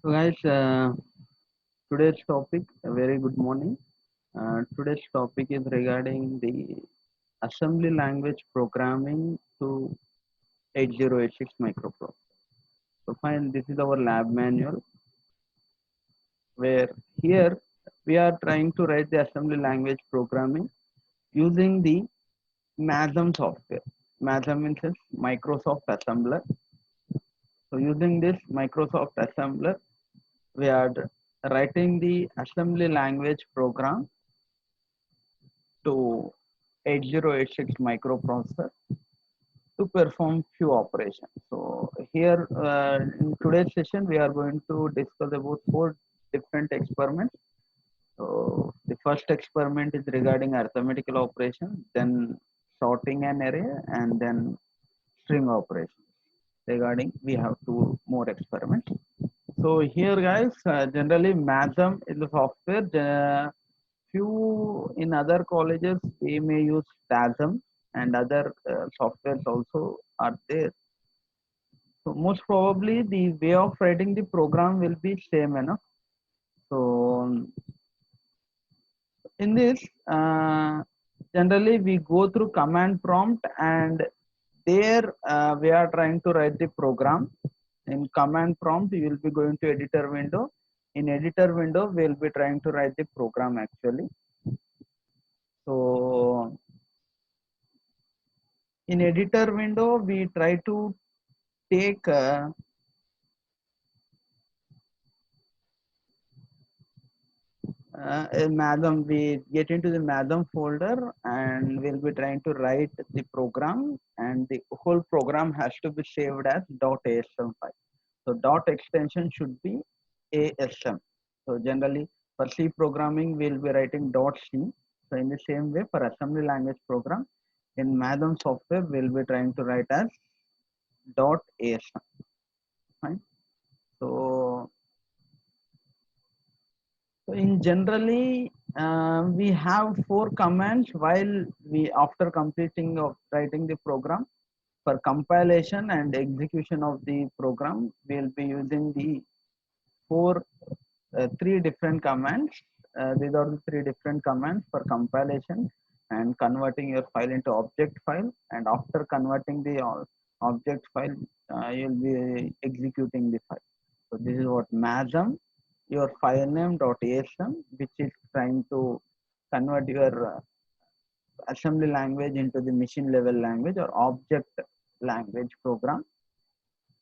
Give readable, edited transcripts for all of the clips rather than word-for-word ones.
So guys, today's topic, a very good morning. Today's topic is regarding the assembly language programming to 8086 microprocessor. So fine, this is our lab manual where here we are trying to write the assembly language programming using the MASM software. MASM means Microsoft Assembler. So using this Microsoft Assembler, we are writing the assembly language program to 8086 microprocessor to perform few operations. So here in today's session we are going to discuss about four different experiments. So the first experiment is regarding arithmetical operation, then sorting an array, and then string operation. Regarding we have two more experiments. So here guys, generally MASM is the software. Few in other colleges we may use TASM and other softwares also are there. So most probably the way of writing the program will be same enough. So in this, generally we go through command prompt and there we are trying to write the program. In command prompt you will be going to editor window. In editor window we will be trying to write the program actually. So in editor window we try to take a MASM. We get into the MASM folder and we'll be trying to write the program, and the whole program has to be saved as .asm file. So dot extension should be ASM. So generally for C programming we'll be writing .c. So in the same way for assembly language program in MASM software we'll be trying to write as .asm. Fine. So So in generally, we have four commands while we after completing of writing the program. For compilation and execution of the program, we'll be using the three different commands. These are the three different commands for compilation and converting your file into object file. And after converting the object file, you'll be executing the file. So this is what MASM, your file name .asm, which is trying to convert your assembly language into the machine level language or object language program.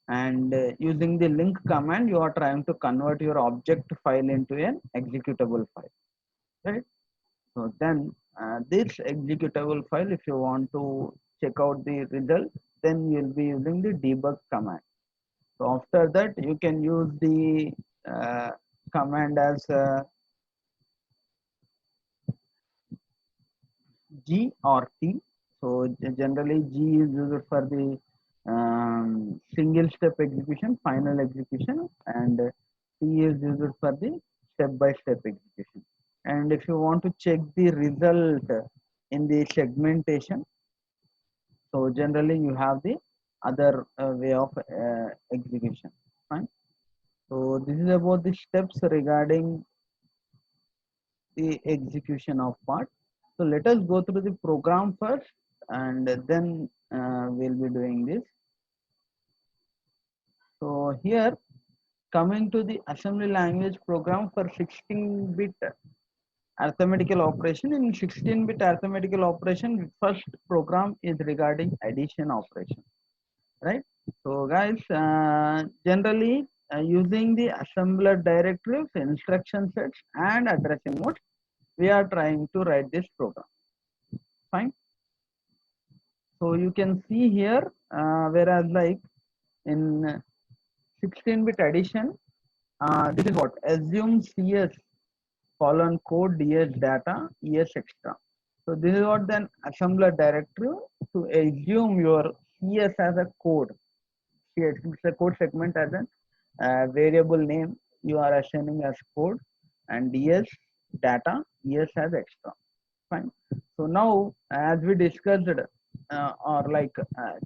And using the link command you are trying to convert your object file into an executable file, right? So then this executable file, if you want to check out the result, then you'll be using the debug command. So after that you can use the command as G or T. So generally G is used for the single step execution, final execution, and T is used for the step by step execution. And if you want to check the result in the segmentation, so generally you have the other way of execution. Fine. So this is about the steps regarding the execution of part. So let us go through the program first and then we'll be doing this. So here coming to the assembly language program for 16-bit arithmetical operation. In 16-bit arithmetical operation, first program is regarding addition operation, right? So guys, generally using the assembler directives, instruction sets and addressing modes, we are trying to write this program. Fine. So you can see here, whereas like in 16-bit addition, this is what assume CS colon code DS data ES extra. So this is what then assembler directive to assume your CS as a code. CS is a code segment as a variable name you are assigning as code, and DS data ES as extra. Fine. So now as we discussed or like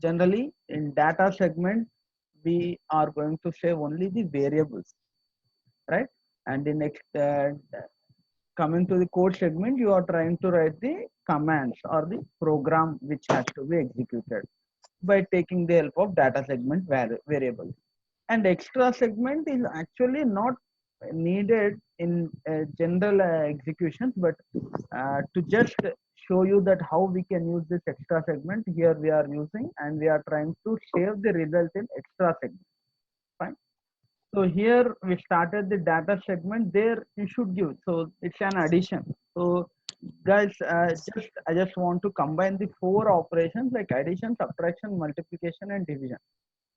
generally in data segment we are going to save only the variables. right? And the next coming to the code segment, you are trying to write the commands or the program which has to be executed by taking the help of data segment variable. And extra segment is actually not needed in general executions, but to just show you that how we can use this extra segment, here we are using, and we are trying to save the result in extra segment. Fine. So here we started the data segment. There you should give. So it's an addition. So guys, I just want to combine the four operations like addition, subtraction, multiplication, and division.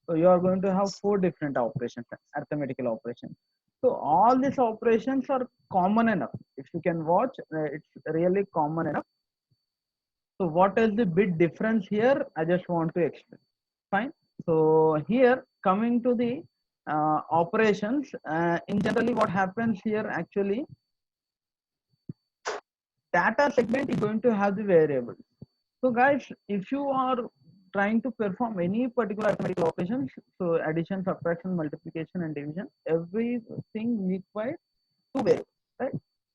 So you are going to have four different operations, arithmetical operations. So all these operations are common enough. If you can watch, it's really common enough. So what is the big difference here? I just want to explain. Fine. So here coming to the operations, in generally what happens here actually, data segment is going to have the variables. So guys, if you are trying to perform any particular arithmetical operations, so addition, subtraction, multiplication, and division, everything requires two variables, right?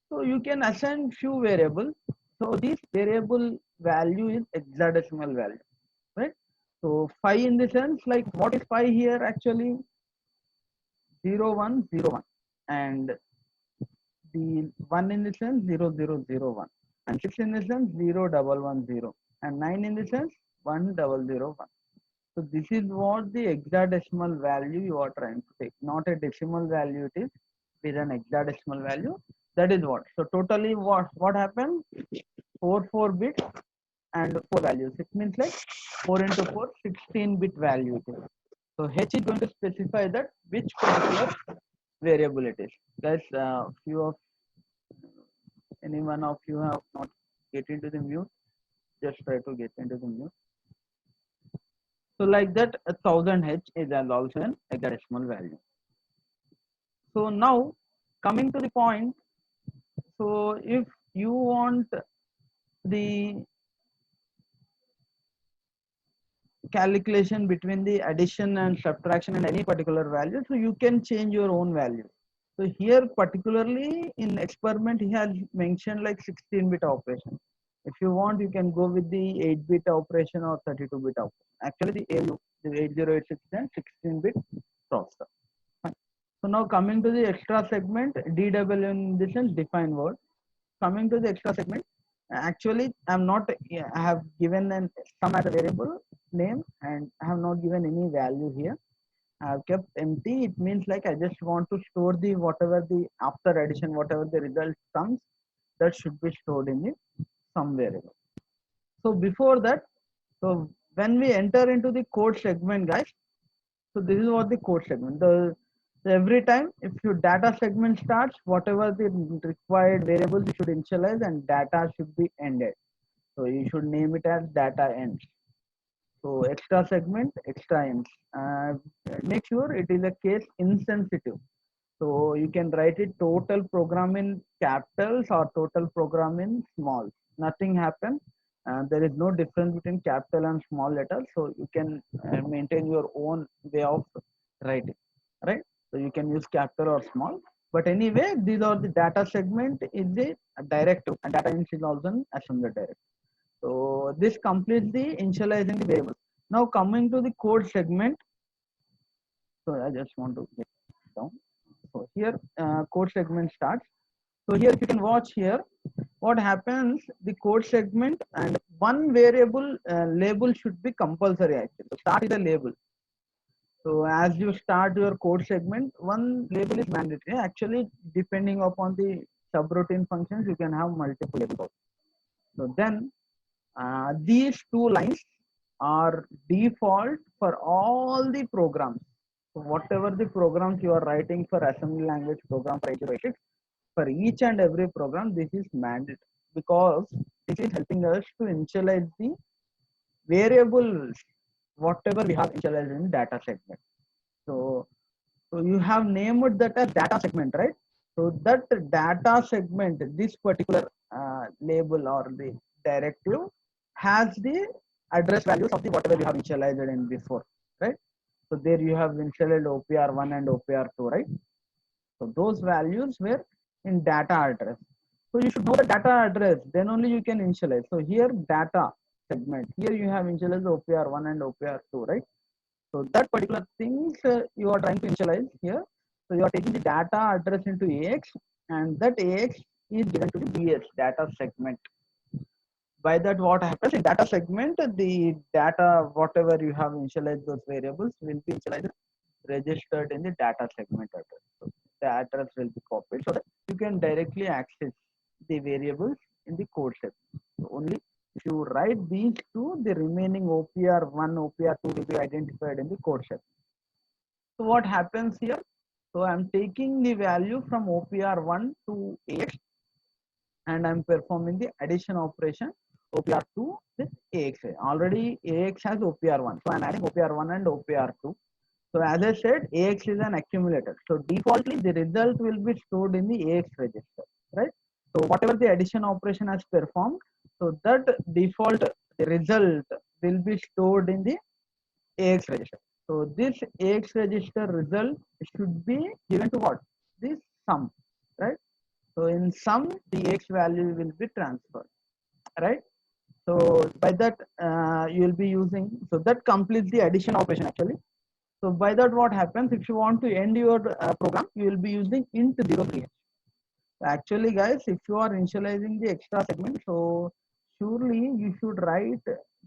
So you can assign few variables. So this variable value is hexadecimal value, right? So phi in the sense, like what is phi here actually? 0101, and the 1 in the sense 0001, and 6 in the sense 0110, and 9 in the sense 1001. So this is what the hexadecimal value you are trying to take, not a decimal value. It is an hexadecimal value. That is what. So totally what happened? 4 bits and 4 values. It means like 4 into 4, 16-bit value it is. So H is going to specify that which particular variable it is. Guys, few of any one of you have not get into the mute, just try to get into the mute. So like that, 1000H is also an hexadecimal value. So now coming to the point, so if you want the calculation between the addition and subtraction and any particular value, so you can change your own value. So here particularly in experiment he has mentioned like 16-bit operation. If you want, you can go with the 8-bit operation or 32-bit operation. Actually the ALU, the 8086 and 16-bit processor. So now coming to the extra segment, DW in this sense define word. Coming to the extra segment, actually I'm not, I have given an sum as a variable name and I have not given any value here. I have kept empty. It means like I just want to store the whatever the after addition, whatever the result comes, that should be stored in the sum variable. So before that, so when we enter into the code segment, guys, so this is what the code segment. Every time if your data segment starts, whatever the required variables you should initialize and data should be ended. So you should name it as data ends. So extra segment, extra ends. Make sure it is a case insensitive. So you can write it total program in capitals or total program in small. Nothing happens. There is no difference between capital and small letters. So you can maintain your own way of writing, right? So you can use capital or small. But anyway, these are the data segment is the directive, and data ends is also an assembly directive. So this completes the initializing the variable. Now coming to the code segment. So I just want to get down. So here code segment starts. So here if you can watch here, what happens, the code segment and one variable label should be compulsory actually. So start is a label. So as you start your code segment, one label is mandatory. Actually, depending upon the subroutine functions, you can have multiple labels. So then these two lines are default for all the programs. So whatever the programs you are writing for assembly language program for 8086, for each and every program, this is mandatory because this is helping us to initialize the variables, whatever we have initialized in data segment. So, so you have named that as data segment, right? So that data segment, this particular label or the directive has the address values of the whatever you have initialized in before, right? So there you have initialized OPR1 and OPR2, right? So those values were in data address. So you should know the data address, then only you can initialize. So here data segment, here you have initialized OPR1 and OPR2, right? So that particular things you are trying to initialize here. So you are taking the data address into AX, and that AX is given to the BS data segment. By that, what happens in data segment, the data whatever you have initialized those variables will be initialized registered in the data segment address. So the address will be copied so that you can directly access the variables in the code set. So only if you write these two, the remaining OPR1, OPR2 will be identified in the code set. So what happens here? So I'm taking the value from OPR1 to AX, and I'm performing the addition operation OPR2 with AX. Already AX has OPR1, so I'm adding OPR1 and OPR2. So as I said, AX is an accumulator. So defaultly the result will be stored in the AX register, right? So whatever the addition operation has performed, so that default the result will be stored in the AX register. So this AX register result should be given to what? This sum, right? So in sum, the AX value will be transferred, right? So by that you will be using, so that completes the addition operation actually. So by that what happens, if you want to end your program, you will be using int 03h. Actually guys, if you are initializing the extra segment, so surely you should write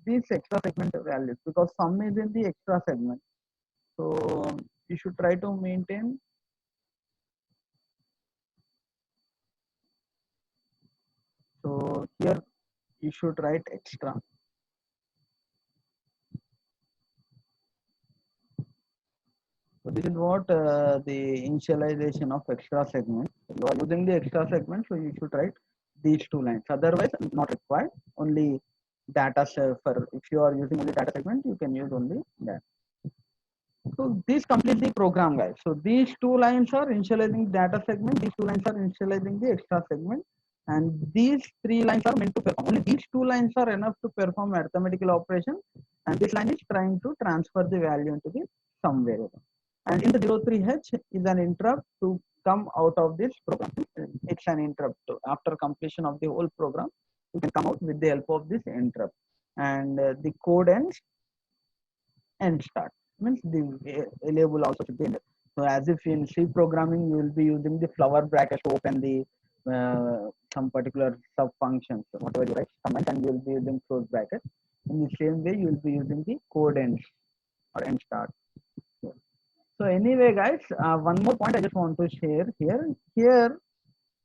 this extra segment values because sum is in the extra segment. So you should try to maintain. So here you should write extra. So this is what the initialization of extra segment. You are using the extra segment, so you should write these two lines. Otherwise, not required. Only data for if you are using only data segment, you can use only that. So this completes the program, guys. So these two lines are initializing data segment. These two lines are initializing the extra segment, and these three lines are meant to perform. Only these two lines are enough to perform arithmetical operation, and this line is trying to transfer the value into the sum variable. And in the 03h is an interrupt to come out of this program. It's an interrupt. After completion of the whole program, you can come out with the help of this interrupt. And the code ends and start. Means the label also should be ended. So as if in C programming, you will be using the flower bracket to open the some particular sub functions, whatever you write, command, and you will be using close bracket. In the same way, you will be using the code ends or end start. So anyway, guys, one more point I just want to share here. Here,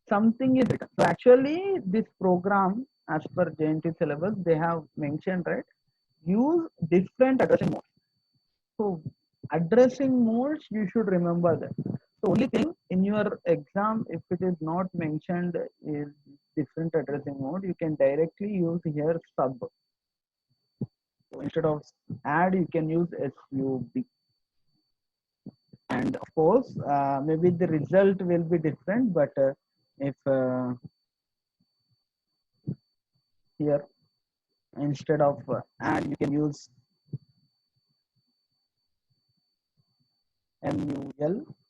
something is written. So actually, this program, as per JNT syllabus, they have mentioned, right? Use different addressing modes. So addressing modes, you should remember that. The only thing in your exam, if it is not mentioned is different addressing mode, you can directly use here sub. So instead of add, you can use sub. And of course maybe the result will be different, but if here instead of add you can use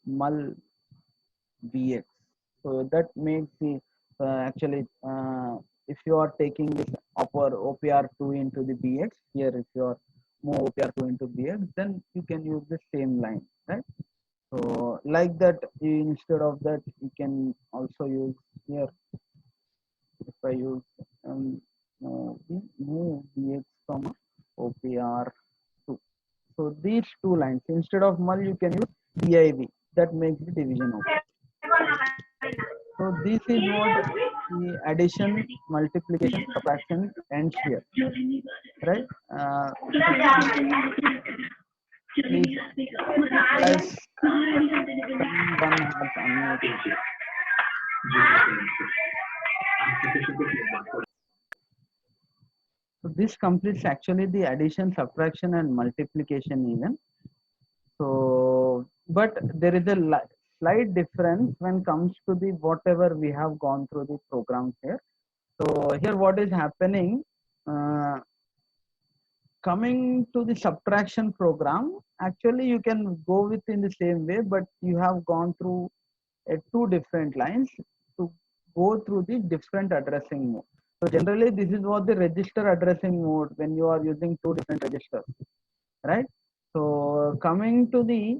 mul bx, so that makes the actually if you are taking this upper OPR2 into the bx, here if you are more OPR2 into bx, then you can use the same line, right? So like that, instead of that, you can also use here. If I use move dx comma OPR2. So these two lines, instead of mul, you can use div. That makes the division operation. So this is what the addition, multiplication, subtraction ends here, right? Please, guys, someone has unmuted. So this completes actually the addition, subtraction, and multiplication even. So, but there is a slight difference when comes to the whatever we have gone through the programs here. So here what is happening, coming to the subtraction program, actually you can go with in the same way, but you have gone through two different lines to go through the different addressing mode. So generally this is what the register addressing mode when you are using two different registers, right? So coming to the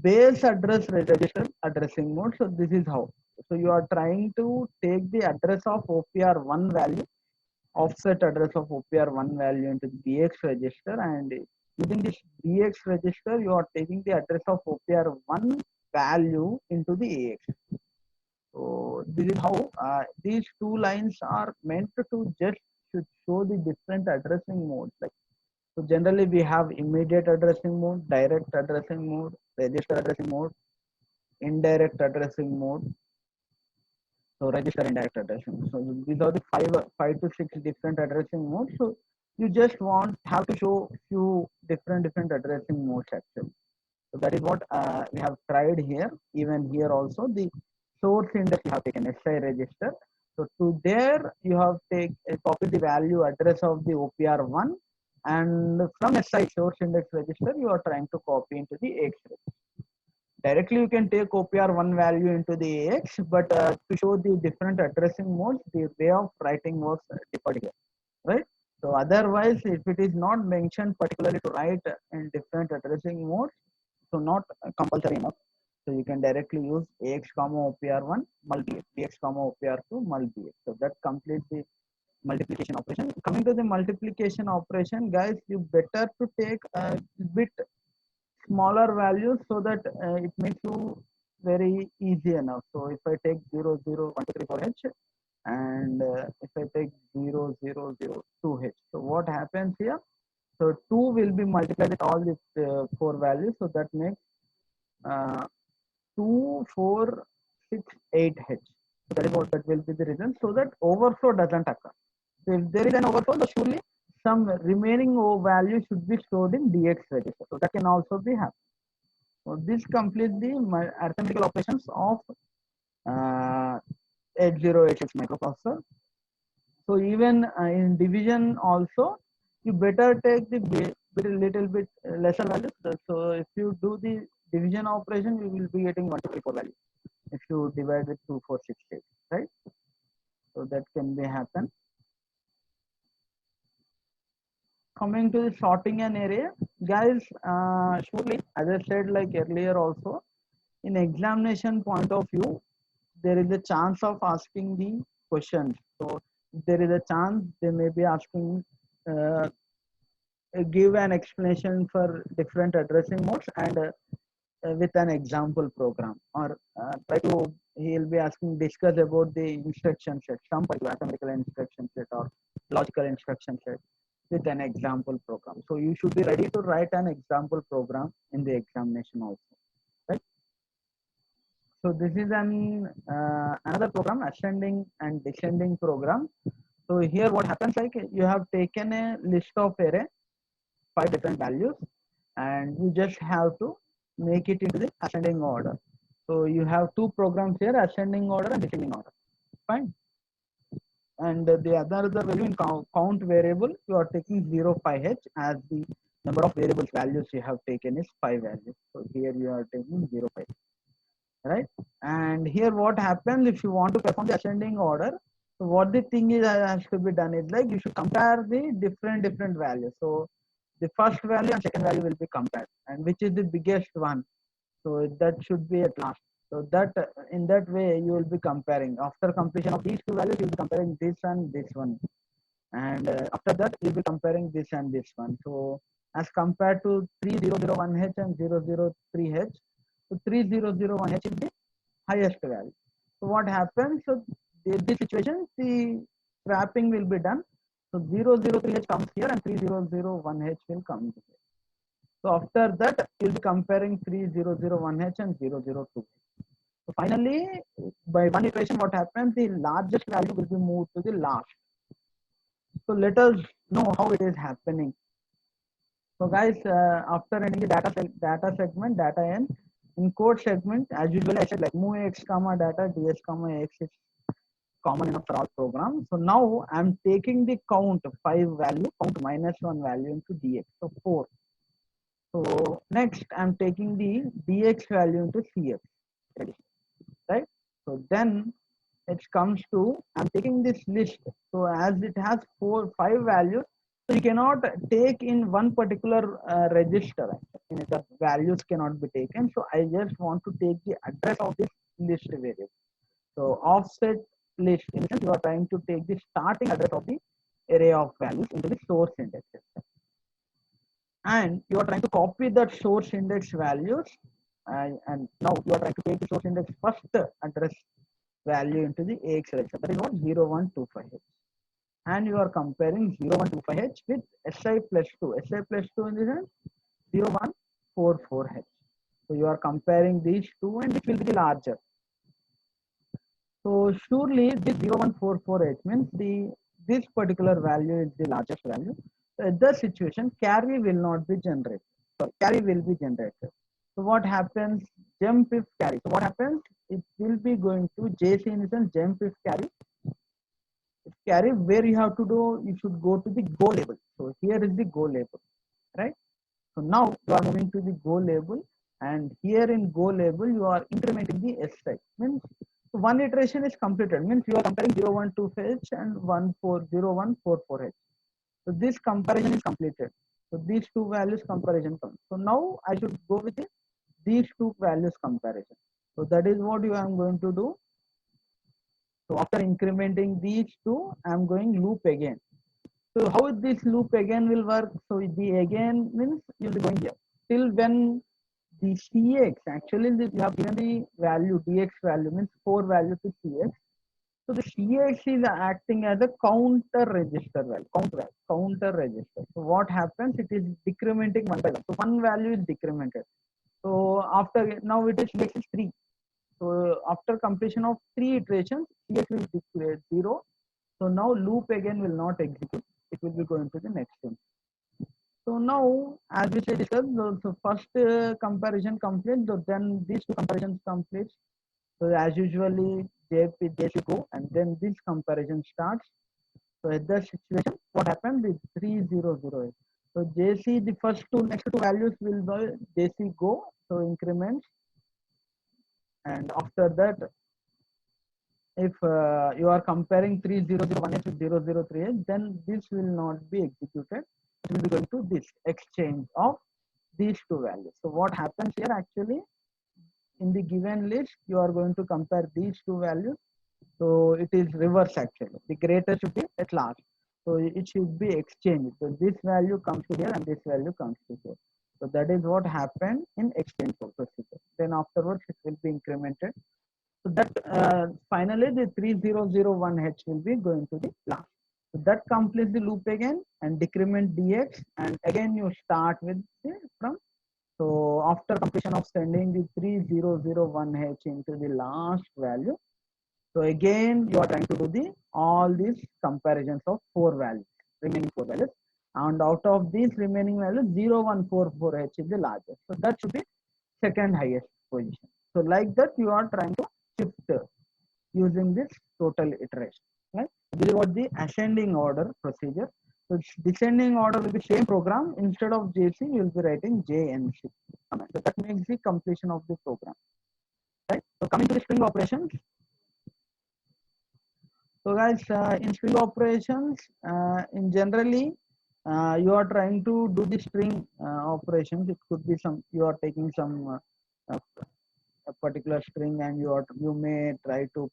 base address register addressing mode, so this is how. So you are trying to take the address of OPR1 value, offset address of OPR1 value into the DX register, and using this DX register you are taking the address of OPR1 value into the AX. So this is how these two lines are meant to just should show the different addressing modes. Like, so generally we have immediate addressing mode, direct addressing mode, register addressing mode, indirect addressing mode. So register indirect addressing. So these are the five to six different addressing modes. So you just have to show few different addressing modes actually. So that is what we have tried here. Even here also the source index you have taken SI register. So to there you have copied the value address of the OPR1, and from SI source index register you are trying to copy into the AX register. Directly you can take OPR1 value into the AX, but to show the different addressing modes, the way of writing works different here, right? So otherwise, if it is not mentioned particularly to write in different addressing modes, so not compulsory enough. So you can directly use AX comma OPR1 mul BX, BX comma OPR2 mul BX. So that completes the multiplication operation. Coming to the multiplication operation, guys, you better to take a bit smaller values so that it makes you very easy enough. So if I take 0, 0, 1, 2, 3, 4 H, and if I take 0, 0, 0, 2 H. So what happens here? So 2 will be multiplied with all these 4 values. So that makes 2, 4, 6, 8 H. So that is what that will be the reason. So that overflow doesn't occur. So if there is an overflow, then surely some remaining value should be stored in DX register. So that can also be happened. So this completes the arithmetical operations of 8086 microprocessor. So even in division also, you better take the little bit lesser values. So if you do the division operation, you will be getting 1, 2, 3, 4 value. If you divide with 2, 4, 6, 8, right? So that can be happen. Coming to the sorting an array, guys, surely as I said like earlier also, in examination point of view, there is a chance of asking the questions. So there is a chance they may be asking give an explanation for different addressing modes and with an example program, or try to he'll be asking discuss about the instruction set, some particular mathematical instruction set or logical instruction set with an example program. So you should be ready to write an example program in the examination also, right? So this is an another program, ascending and descending program. So here what happens, like you have taken a list of array, 5 different values, and you just have to make it into the ascending order. So you have two programs here, ascending order and descending order. Fine. And the other value in count variable, you are taking 0, 5H as the number of variables values you have taken is 5 values. So here you are taking 0, 5, right? And here what happens if you want to perform the ascending order? So what the thing is has to be done is like you should compare the different values. So the first value and second value will be compared, and which is the biggest one. So that should be at last. So that in that way you will be comparing. After completion of these two values, you will be comparing this and this one, and after that you will be comparing this and this one. So as compared to 3001H and 003H, so 3001H is the highest value. So what happens? So in this situation, the swapping will be done. So 003H comes here and 3001H will come here. So after that, you'll be comparing 3001H and 002H. So finally, by one iteration, what happens? The largest value will be moved to the last. So let us know how it is happening. So guys, after ending the data segment, data n, in code segment, as usually I said like move x comma data ds comma x is common enough for all programs. So now I'm taking the count 5 value, count -1 value into dx, so 4. So next I'm taking the dx value into cx. Ready. right? So then it comes to, I'm taking this list. So as it has 5 values, so you cannot take in one particular register. The values cannot be taken. So I just want to take the address of this list variable. So offset list, in the sense you are trying to take the starting address of the array of values into the source index system. And you are trying to copy that source index values, and now you are trying to take the source index first address value into the AX register. That is what 0125H. And you are comparing 0125H with SI plus 2. SI plus 2 in the sense 0144H. So you are comparing these two, and which will be larger. So surely this 0144H means this particular value is the largest value. So in the situation, carry will not be generated. So carry will be generated. So what happens? Jump if carry. So what happens? It will be going to JC in the sense jump if carry. If carry, where you have to do, you should go to the go label. So here is the go label, right? So now you are moving to the go label, and here in go label you are incrementing the SI. Means one iteration is completed. Means you are comparing 012H and 0144H. So this comparison is completed. So these two values comparison comes. So now I should go with these two values comparison. So that is what you am going to do. So after incrementing these two, I am going loop again. So how this loop again will work? So the again means you'll be going here till when the CX, actually you have given the value DX value, means 4 value to CX. So the CX is acting as a counter register value, counter register. So what happens? It is decrementing one by one. So one value is decremented. So after, now it is CX is 3. So after completion of 3 iterations, CX will declare 0. So now loop again will not execute. It will be going to the next thing. So now, as we said, so first comparison complete, so then these two comparisons complete. So as usually JC go, and then this comparison starts. So at that situation, what happened is 3008. So JC, the first next two values will be JC go, so increments, and after that, if you are comparing 3001H with 003H, then this will not be executed. It will be going to this exchange of these two values. So what happens here actually, in the given list, you are going to compare these two values. So it is reverse actually. The greater should be at last. So it should be exchanged. So this value comes to here and this value comes to here. So that is what happened in exchange procedure. Then afterwards it will be incremented. So that finally the 3001H will be going to the last. So that completes the loop again and decrement DX, and again you start with from. So after completion of sending the 3001H into the last value, so again you are trying to do the all these comparisons of 4 values, remaining 4 values, and out of these remaining values 0144H is the largest. So that should be second highest position. So like that you are trying to shift using this total iteration, right? This is what the ascending order procedure. So descending order will be same program. Instead of JC, you will be writing JNC. So that makes the completion of the program, right? So coming to the string operations. So guys, in string operations, in generally, you are trying to do the string operations. It could be some, you are taking some a particular string, and you may try to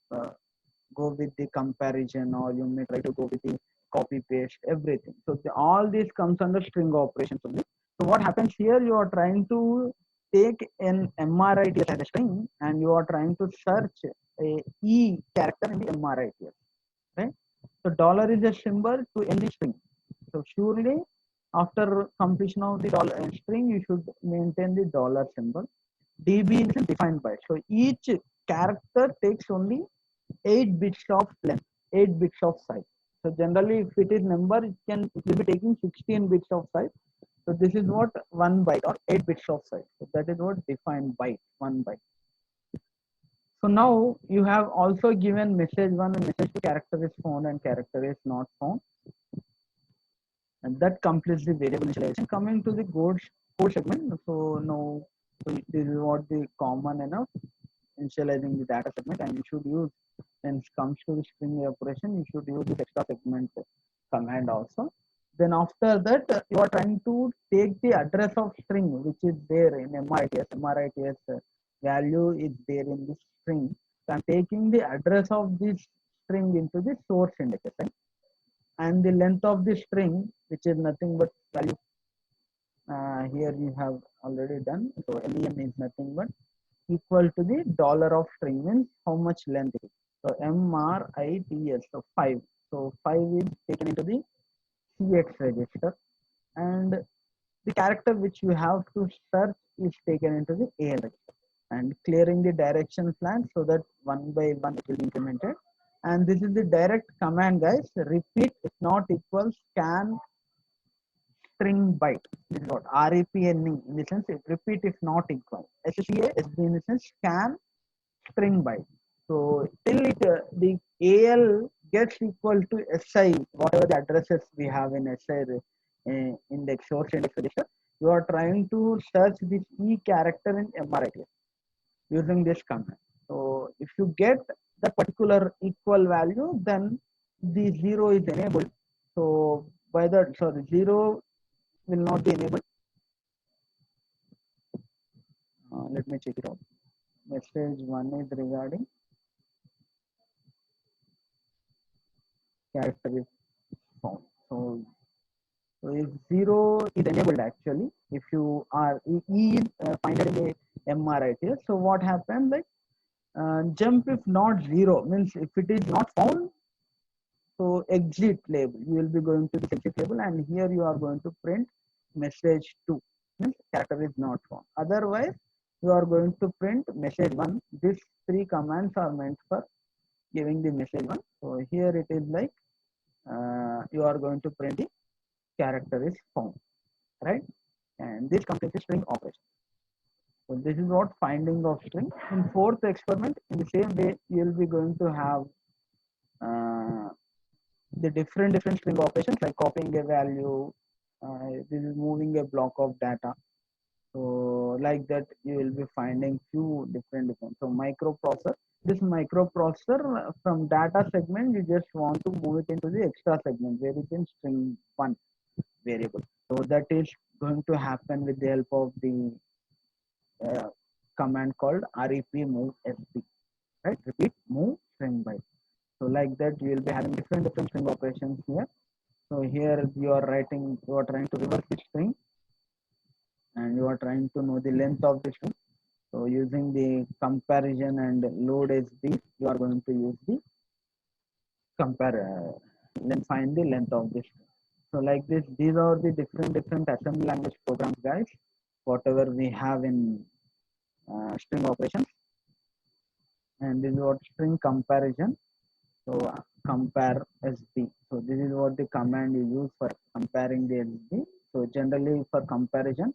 go with the comparison, or you may try to go with the copy paste, everything. So all this comes under string operations only. So what happens here, you are trying to take an MRITS as a string, and you are trying to search a E character in the MRITS, right? So dollar is a symbol to end the string. So surely after completion of the dollar string, you should maintain the dollar symbol. DB is defined by. So each character takes only 8 bits of length, 8 bits of size. So generally, if it is number, it will be taking 16 bits of size. So this is what 1 byte or 8 bits of size. So that is what defined byte, 1 byte. So now you have also given message 1 and message 2, character is found and character is not found. And that completes the variable initialization. Coming to the code segment. So now this is what the common enough. initializing the data segment, and you should use, when it comes to the string operation, you should use this extra segment command also. Then after that, you are trying to take the address of string which is there in MRITS. MRITS value is there in this string. So I'm taking the address of this string into the source index, right? And the length of the string, which is nothing but value. Here you have already done. So len is nothing but equal to the dollar of string, means how much length it is. So MRITS, so 5. So 5 is taken into the CX register, and the character which you have to search is taken into the AL register, and clearing the direction flag so that one by one it will be implemented. And this is the direct command, guys. Repeat if not equals scan string byte. This is what REPNing, in the sense repeat if not equal. SCA is in the sense scan string byte. So till the AL gets equal to SI, whatever the addresses we have in SI index, source index register, you are trying to search this E character in MRITS using this command. So if you get that particular equal value, then the 0 is enabled. So by that, sorry, 0 will not be enabled. Let me check it out. Message 1 is regarding character is found. So if 0 is enabled, actually, if you are E is find in a MRITS, so what happens, like jump if not 0, means if it is not found, so exit label, you will be going to the exit label, and here you are going to print message 2, means character is not found. Otherwise, you are going to print message 1. These 3 commands are meant for giving the message 1. So here it is like you are going to print the character is found, right? And this completes the string operation. So this is what finding of string. In fourth experiment, in the same way, you will be going to have the different string operations, like copying a value. This is moving a block of data. So like that, you will be finding few different. So microprocessor. This microprocessor from data segment, you just want to move it into the extra segment where it is string 1 variable. So that is going to happen with the help of the command called rep move sp, right? Repeat move string byte. So like that, you will be having different string operations here. So here you are writing, you are trying to reverse the string, and you are trying to know the length of the string. So using the comparison and load sb, you are going to use the compare, then find the length of the string. So like this, these are the different assembly language programs, guys, whatever we have in string operations. And this is what string comparison. So compare sb. So this is what the command you use for comparing the sb. So generally for comparison,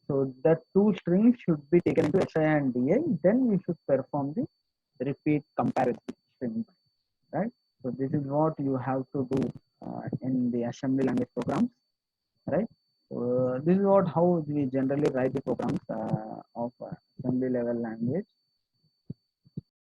so the 2 strings should be taken into si and di. Then you should perform the repeat comparison string, right? So this is what you have to do in the assembly language programs, right? So this is what how we generally write the programs of assembly level language.